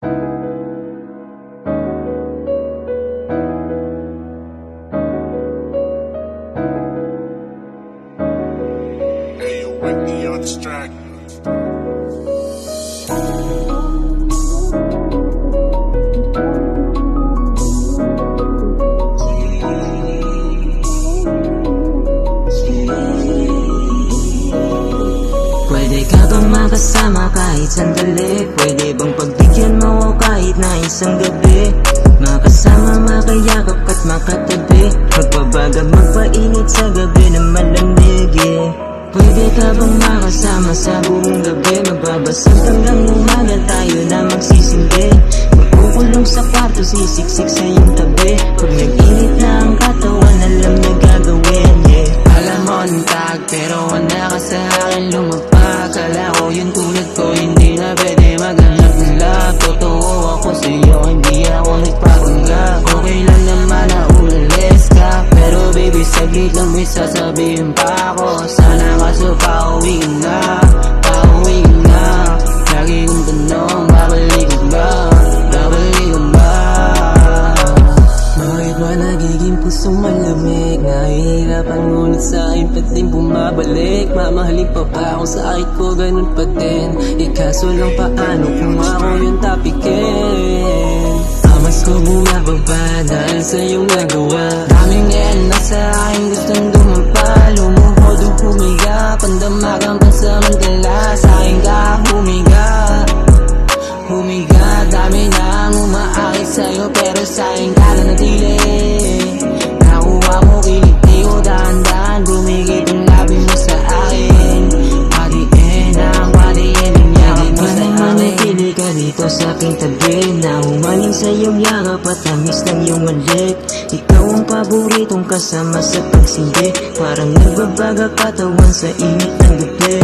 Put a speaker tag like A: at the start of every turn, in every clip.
A: Hey, you wake me on this track.
B: Pwede ka bang makasama kahit sandali? Pwede bang pagbigyan mo ako kahit na isang gabi? Makasama, makayakap at makatabi, magbabaga, magpainit sa gabi na malamig, yeah. Pwede ka bang makasama sa buong gabi? Magbabasag hanggang umaga, tayo na magsisindi. Magkukulong sa kwarto, sisiksik sa iyong tabi. Pag nag-init na ang katawan, alam na gagawin, yeah.
C: Alam mo ang tag, pero wala ka sa akin lumapag. Kala ko yung tulad ko, hindi na pwede maghanap ng love. Totoo ako sa'yo, hindi ako nagpapanggap. Okay lang naman na ulalis ka, pero baby saglit lang may sasabihin pa ako. Sana kaso pauwi ka na, pauwi ka na. Lagi kong tanong, babalik ka ba? Babalik ka ba? Bakit ba nagiging pusong malamig? Nahihirapan ngunit sa akin ba't din bumabalik? Mamahalin pa ba ako sa akit ko? Ganun pa din. Ikaso lang paano kung ako yung tapikin? Amas ko bumababa dahil sa iyong nagawa. Daming nasa akin gustong dumampa. Lumuhod o humiga, pandamagang pansamantala. Sa akin ka humiga, humiga. Dami nang umaakit sa'yo, pero sa akin ka na natili. Nakuha mo, kiliti ko dahan-dahan. Bumigit ang labi mo sa akin. Padiin ang padiin ang yakap mo sa akin.
B: Manatili ka dito sa aking tabi, na humaling sa iyong yakap at tamis ng iyong halik. Ikaw ang paboritong kasama sa pagsindi, parang nagbabaga katawan sa init ng gabi.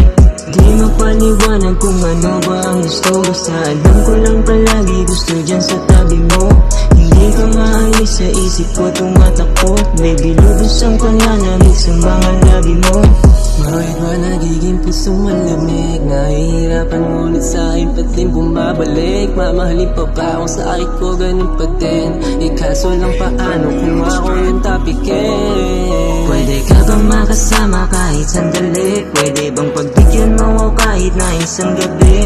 B: Di mapaliwanag kung ano ba ang gusto, basta alam ko lang palagi gusto dyan sa tabi mo. Hindi ka maalis sa isip ko, tumatakbo. Baby, lubos ang pananamig sa mga labi mo.
C: Bakit ba nagiging pusong malamig? Nahihirapan ngunit sa akin ba't din bumabalik? Mamahalin pa ba ako sa akit ko? Ganun pa din. Ikaso lang paano kung ako yung tapikin?
B: Pwede ka bang makasama kahit sandali? Pwede bang pagbigyan mo ako kahit na isang gabi?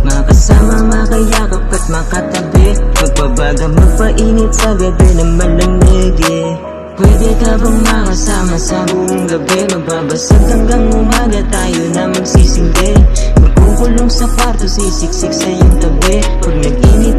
B: Makasama, makayakap at makatabi, magbabaga, magpainit sa gabi na malamig, yeah. Pwede ka bang makasama sa buong gabi? Magbabasag hanggang umaga, tayo na magsisindi. Magkukulong sa kwarto, sisiksik sa iyong tabi. Pag nag-init